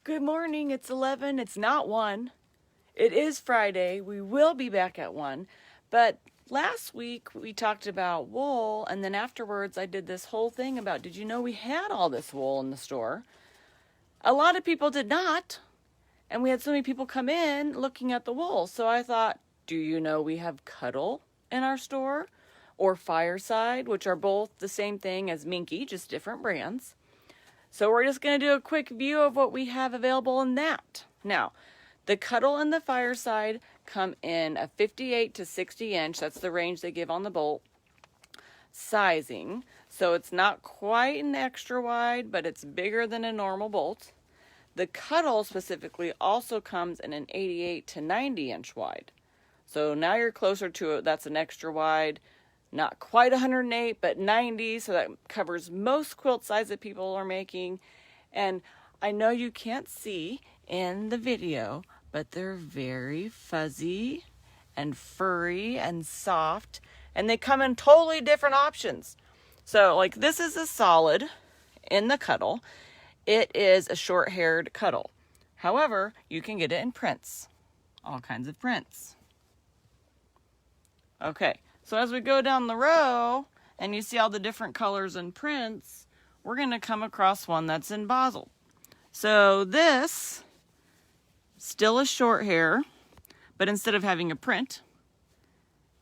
Good morning. It's 11. It's not 1. It is Friday. We will be back at 1. But last week we talked about wool, and then afterwards I did this whole thing about, did you know we had all this wool in the store? A lot of people did not. And we had so many people come in looking at the wool. So I thought, do you know we have Cuddle in our store? Or Fireside, which are both the same thing as Minky, just different brands. So we're just going to do a quick view of what we have available in that. Now, the Cuddle and the Fireside come in a 58 to 60 inch. That's the range they give on the bolt. Sizing. So it's not quite an extra wide, but it's bigger than a normal bolt. The Cuddle specifically also comes in an 88 to 90 inch wide. So now you're closer to it. That's an extra wide. Not quite 108, but 90, so that covers most quilt size that people are making. And I know you can't see in the video, but they're very fuzzy and furry and soft, and they come in totally different options. So, like, this is a solid in the Cuddle. It is a short-haired Cuddle. However, you can get it in prints, all kinds of prints. Okay. So as we go down the row and you see all the different colors and prints, we're going to come across one that's in Basel. So this still is short hair, but instead of having a print,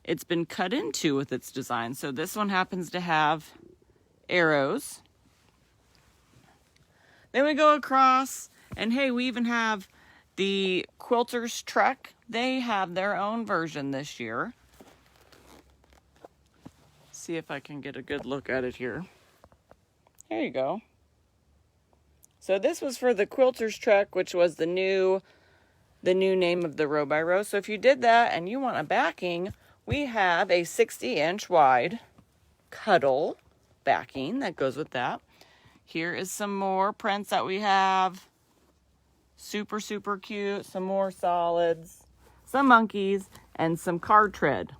it's been cut into with its design. So this one happens to have arrows. Then we go across, and hey, we even have the Quilter's Trek. They have their own version this year. See if I can get a good look at it here. There you go. So this was for the Quilter's Trek, which was the new name of the row by row. So if you did that and you want a backing, we have a 60 inch wide Cuddle backing that goes with that. Here is some more prints that we have. Super, super cute. Some more solids, some monkeys, and some card tread.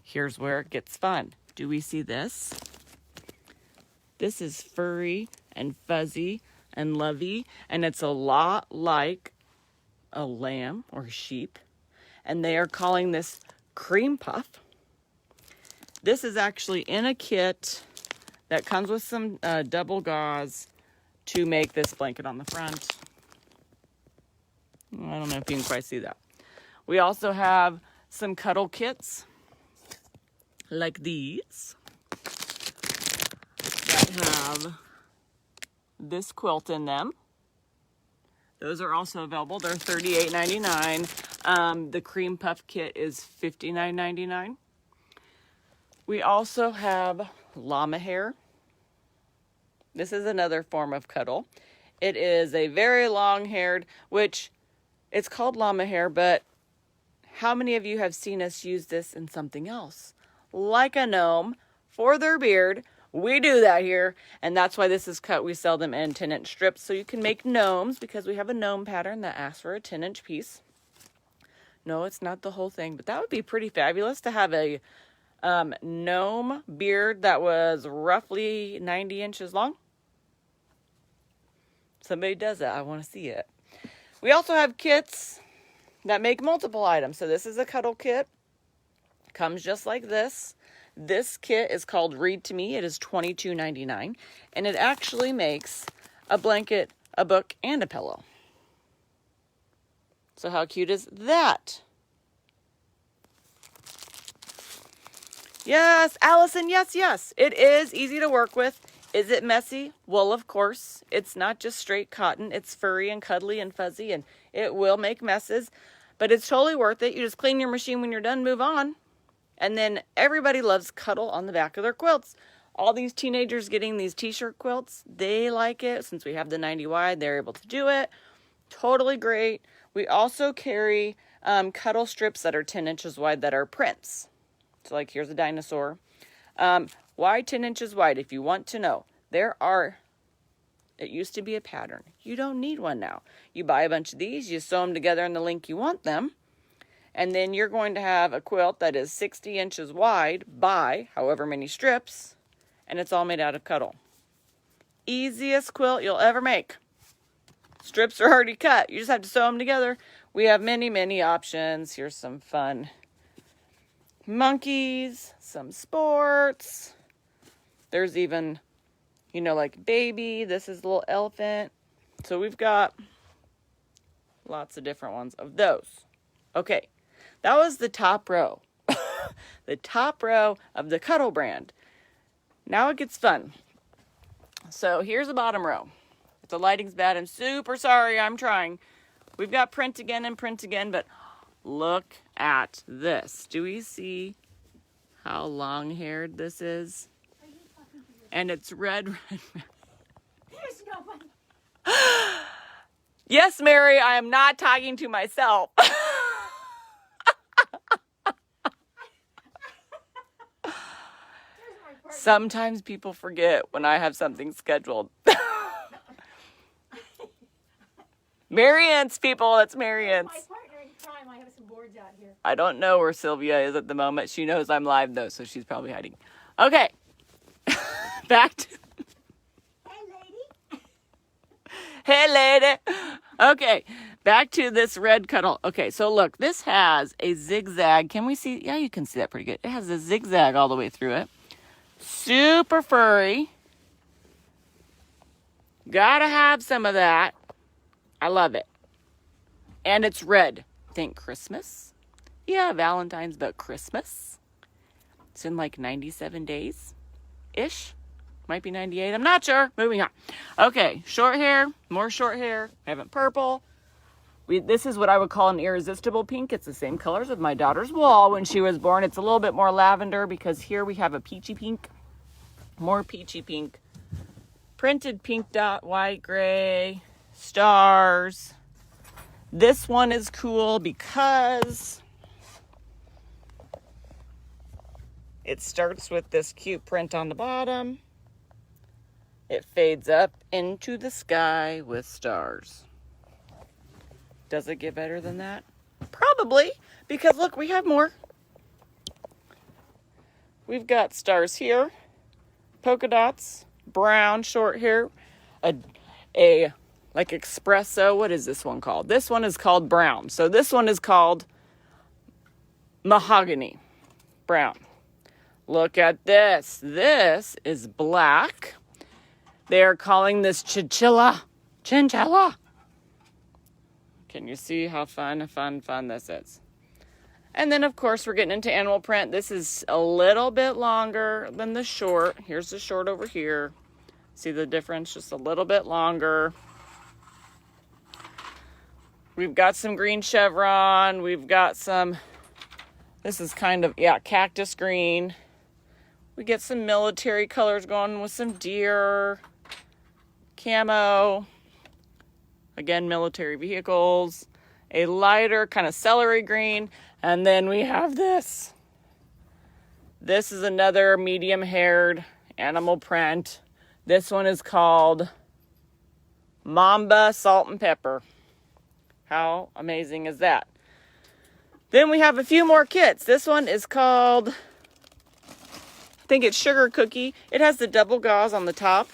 Here's where it gets fun. Do we see this? This is furry and fuzzy and lovey, and it's a lot like a lamb or sheep, and they are calling this cream puff. This is actually in a kit that comes with some double gauze to make this blanket on the front. I don't know if you can quite see that. We also have some Cuddle kits like these that have this quilt in them. Those are also available. They're $38.99. The cream puff kit is $59.99. We also have Llama Hair. This is another form of Cuddle. It is a very long-haired, which it's called Llama Hair, but how many of you have seen us use this in something else? Like a gnome for their beard. We do that here, and that's why this is cut. We sell them in 10-inch strips, so you can make gnomes because we have a gnome pattern that asks for a 10-inch piece. No, it's not the whole thing, but that would be pretty fabulous to have a gnome beard that was roughly 90 inches long. Somebody does that. I want to see it. We also have kits that make multiple items. So this is a Cuddle kit. Comes just like this. This kit is called Read to Me. It is $22.99, and it actually makes a blanket, a book, and a pillow. So how cute is that? Yes, Allison, yes, yes. It is easy to work with. Is it messy? Well, of course. It's not just straight cotton. It's furry and cuddly and fuzzy, and it will make messes, but it's totally worth it. You just clean your machine when you're done, move on. And then everybody loves Cuddle on the back of their quilts. All these teenagers getting these t-shirt quilts, they like it. Since we have the 90 wide, they're able to do it. Totally great. We also carry Cuddle strips that are 10 inches wide that are prints. So like here's a dinosaur. Why 10 inches wide? If you want to know, it used to be a pattern. You don't need one now. You buy a bunch of these, you sew them together in the length you want them. And then you're going to have a quilt that is 60 inches wide by however many strips, and it's all made out of Cuddle. Easiest quilt you'll ever make. strips are already cut. You just have to sew them together. We have many, many options. Here's some fun monkeys, some sports. There's even, like baby. This is a little elephant. So we've got lots of different ones of those. Okay, that was the top row. The top row of the Cuddle brand. Now it gets fun. So here's the bottom row. If the lighting's bad, I'm super sorry. I'm trying. We've got print again and print again, but look at this. Do we see how long-haired this is? And it's red, red, red. There's nobody. Yes, Mary, I am not talking to myself. Sometimes people forget when I have something scheduled. Marianne's, people. That's Marianne's. My partner in crime. I have some boards out here. I don't know where Sylvia is at the moment. She knows I'm live, though, so she's probably hiding. Okay. Back to... Hey, lady. Okay. Back to this red Cuddle. Okay, so look. This has a zigzag. Can we see? Yeah, you can see that pretty good. It has a zigzag all the way through it. Super furry. Gotta have some of that. I love it. And it's red. Think Christmas. Yeah, Valentine's, but Christmas. It's in like 97 days-ish. Might be 98. I'm not sure. Moving on. Okay, short hair. More short hair. I have it purple. This is what I would call an irresistible pink. It's the same colors as my daughter's wall when she was born. It's a little bit more lavender because here we have a peachy pink. More peachy pink. Printed pink dot, white, gray, stars. This one is cool because it starts with this cute print on the bottom. It fades up into the sky with stars. Does it get better than that? Probably, because look, we have more. We've got stars here, polka dots, brown short hair, a like espresso. What is this one called? This one is called brown. So this one is called mahogany brown. Look at this. This is black. They're calling this chinchilla. Chinchilla. Can you see how fun this is? And then, of course, we're getting into animal print. This is a little bit longer than the short. Here's the short over here. See the difference? Just a little bit longer. We've got some green chevron. We've got some, this is kind of, cactus green. We get some military colors going with some deer, camo. Again, military vehicles. A lighter kind of celery green. And then we have this. This is another medium-haired animal print. This one is called Mamba Salt and Pepper. How amazing is that? Then we have a few more kits. This one is called, I think it's Sugar Cookie. It has the double gauze on the top.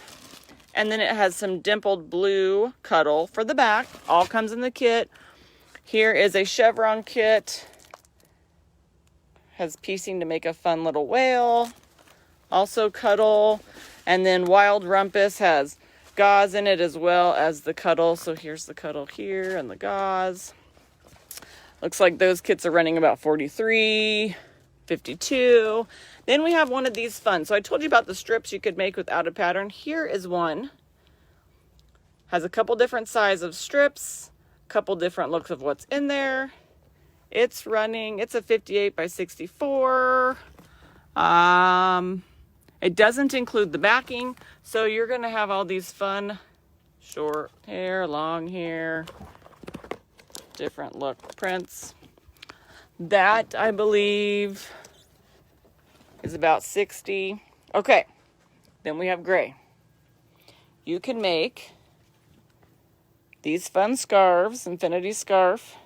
And then it has some dimpled blue Cuddle for the back. All comes in the kit. Here is a chevron kit. Has piecing to make a fun little whale. Also Cuddle. And then Wild Rumpus has gauze in it as well as the Cuddle. So here's the Cuddle here and the gauze. Looks like those kits are running about $43, $52. Then we have one of these fun. So I told you about the strips you could make without a pattern. Here is one. Has a couple different size of strips. A couple different looks of what's in there. It's running, it's a 58 by 64. It doesn't include the backing. So you're going to have all these fun short hair, long hair, different look prints. That, I believe, is about 60. Okay, then we have gray. You can make these fun scarves, infinity scarf,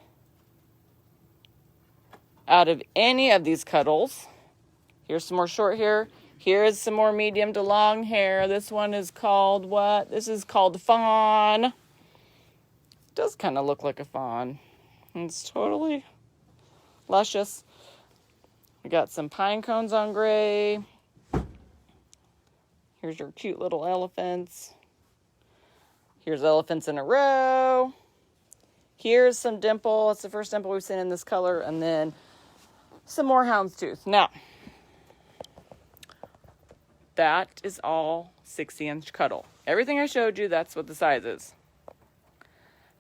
out of any of these Cuddles. Here's some more short hair. Here is some more medium to long hair. This one is called what? This is called Fawn. does kind of look like a fawn. It's totally luscious. We got some pine cones on gray. Here's your cute little elephants. Here's elephants in a row. Here's some dimple. It's the first dimple we've seen in this color. And then some more houndstooth. Now, that is all 60-inch Cuddle. Everything I showed you, that's what the size is.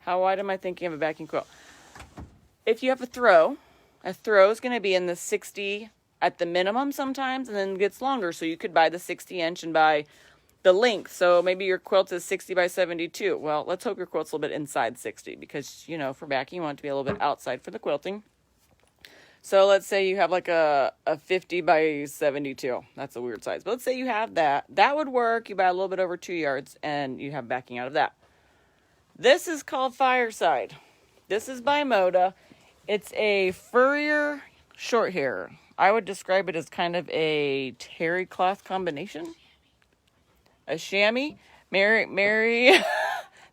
How wide am I thinking of a backing quilt? If you have a throw is going to be in the 60 at the minimum sometimes, and then it gets longer. So you could buy the 60-inch and buy the length. So maybe your quilt is 60 by 72. Well, let's hope your quilt's a little bit inside 60 because, you know, for backing, you want it to be a little bit outside for the quilting. So let's say you have like a 50 by 72. That's a weird size. But let's say you have that. That would work. You buy a little bit over 2 yards and you have backing out of that. This is called Fireside. This is by Moda. It's a furrier short hair. I would describe it as kind of a terry cloth combination. A chamois. Mary,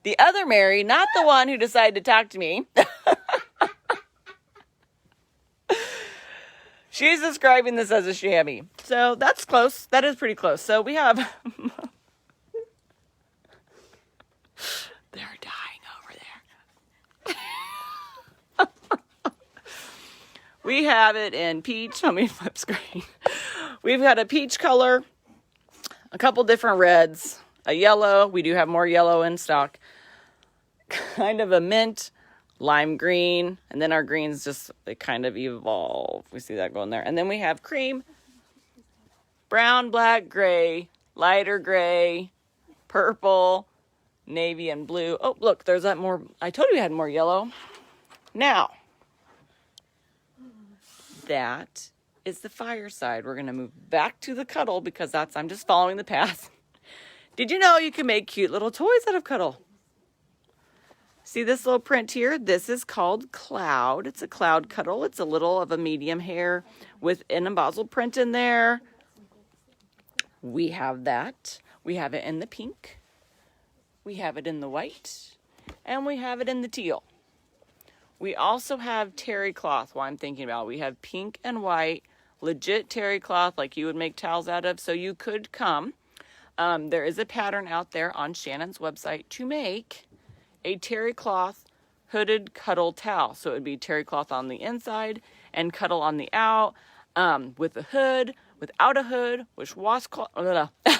the other Mary, not the one who decided to talk to me. She's describing this as a chamois. So that's close. That is pretty close. So we have... They're dying over there. We have it in peach. Let me flip screen. We've got a peach color, a couple different reds, a yellow. We do have more yellow in stock. Kind of a mint, lime green, and then our greens just, they kind of evolve. We see that going there. And then we have cream, brown, black, gray, lighter gray, purple, navy, and blue. Oh, look, there's that more. I told you we had more yellow. Now, that is the Fireside. We're going to move back to the Cuddle because I'm just following the path. Did you know you can make cute little toys out of Cuddle? See this little print here? This is called Cloud. It's a cloud Cuddle. It's a little of a medium hair with an embossed print in there. We have that. We have it in the pink. We have it in the white. And we have it in the teal. We also have terry cloth, what I'm thinking about. We have pink and white, legit terry cloth like you would make towels out of. So you could come. There is a pattern out there on Shannon's website to make a terry cloth hooded Cuddle towel. So it would be terry cloth on the inside and Cuddle on the out, with a hood, without a hood, with washcloths.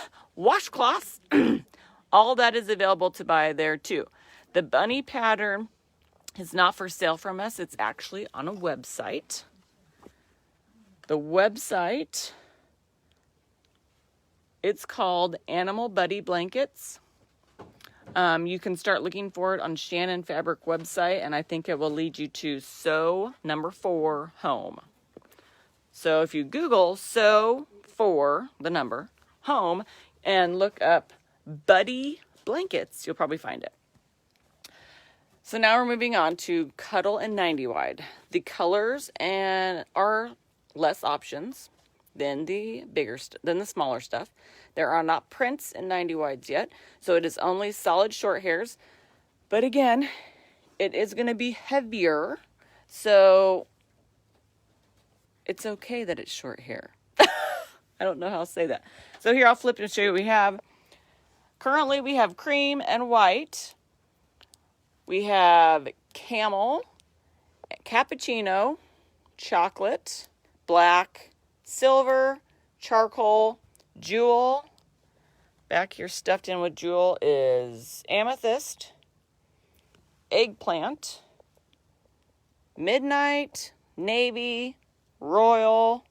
All that is available to buy there too. The bunny pattern is not for sale from us. It's actually on a website. The website, it's called Animal Buddy Blankets. You can start looking for it on Shannon Fabric website, and I think it will lead you to sew number 4 home. So if you Google sew 4, the number, home, and look up Buddy Blankets, you'll probably find it. So now we're moving on to Cuddle and 90 wide. The colors are less options than the smaller stuff. There are not prints in 90 wides yet, so it is only solid short hairs. But again, it is going to be heavier, so it's okay that it's short hair. I don't know how to say that. So here, I'll flip and show you what we have. Currently, we have cream and white. We have camel, cappuccino, chocolate, black, silver, charcoal, jewel. Back here stuffed in with jewel is amethyst, eggplant, midnight, navy, royal.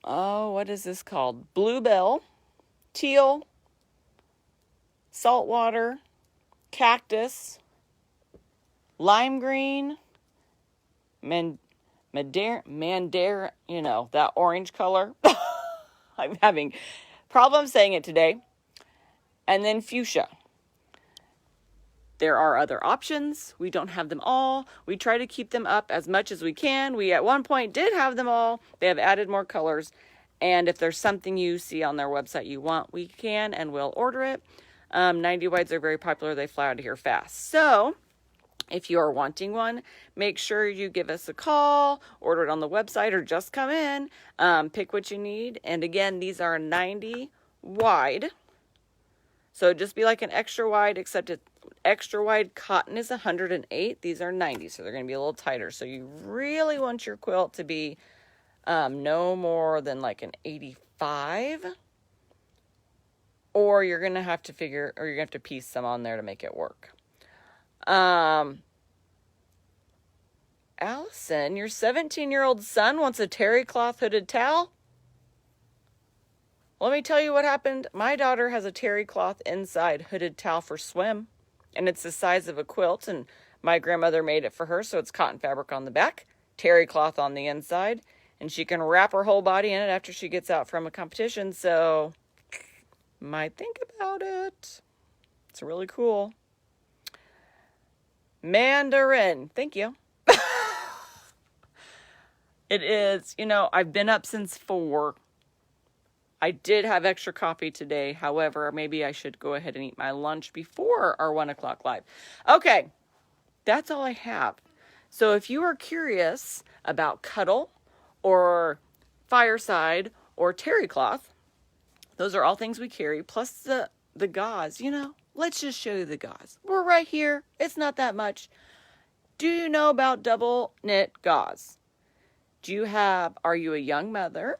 Oh, what is this called? Bluebell, teal, saltwater, cactus, lime green, Mandarin, you know, that orange color. I'm having problems saying it today. And then fuchsia. There are other options. We don't have them all. We try to keep them up as much as we can. We at one point did have them all. They have added more colors. And if there's something you see on their website you want, we can and will order it. 90 wides are very popular. They fly out of here fast. So if you are wanting one, make sure you give us a call, order it on the website, or just come in, pick what you need. And again, these are 90 wide. So just be like an extra wide, except extra wide cotton is 108. These are 90, so they're going to be a little tighter. So you really want your quilt to be no more than like an 85. Or you're going to have to you're going to have to piece some on there to make it work. Allison, your 17-year-old son wants a terry cloth hooded towel? Let me tell you what happened. My daughter has a terry cloth inside hooded towel for swim, and it's the size of a quilt, and my grandmother made it for her, so it's cotton fabric on the back, terry cloth on the inside, and she can wrap her whole body in it after she gets out from a competition, so might think about it. It's really cool. Mandarin, thank you. It is, I've been up since 4. I did have extra coffee today. However, maybe I should go ahead and eat my lunch before our 1 o'clock live. Okay, that's all I have. So if you are curious about Cuddle or Fireside or terry cloth, those are all things we carry, plus the gauze, Let's just show you the gauze. We're right here. It's not that much. Do you know about double knit gauze? Are you a young mother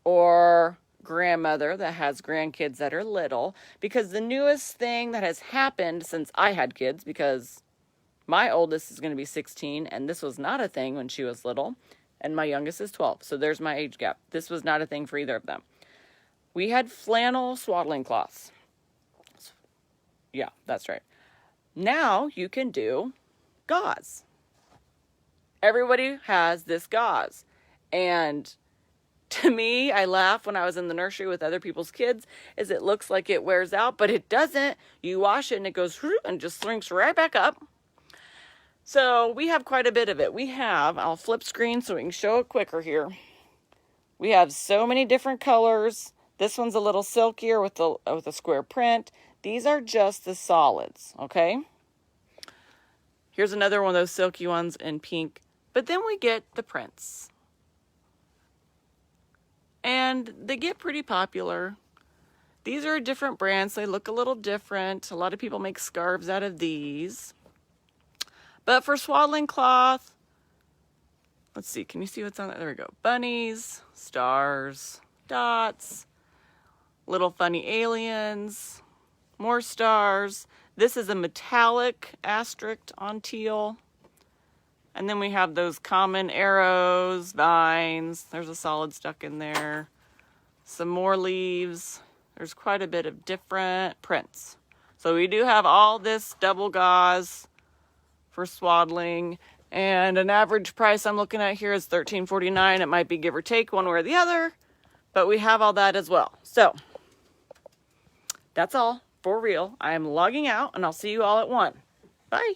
or grandmother that has grandkids that are little? Because the newest thing that has happened since I had kids, because my oldest is going to be 16, and this was not a thing when she was little, and my youngest is 12. So there's my age gap. This was not a thing for either of them. We had flannel swaddling cloths. Yeah, that's right. Now you can do gauze. Everybody has this gauze. And to me, I laugh when I was in the nursery with other people's kids, is it looks like it wears out, but it doesn't. You wash it and it goes and just shrinks right back up. So we have quite a bit of it. I'll flip screen so we can show it quicker here. We have so many different colors. This one's a little silkier with a square print. These are just the solids, okay? Here's another one of those silky ones in pink. But then we get the prints. And they get pretty popular. These are different brands. They look a little different. A lot of people make scarves out of these. But for swaddling cloth, let's see. Can you see what's on it? There we go. Bunnies, stars, dots, little funny aliens, more stars. This is a metallic asterisk on teal. And then we have those common arrows, vines. There's a solid stuck in there. Some more leaves. There's quite a bit of different prints. So we do have all this double gauze for swaddling. And an average price I'm looking at here is $13.49. It might be give or take one way or the other. But we have all that as well. So that's all for real. I am logging out and I'll see you all at 1. Bye.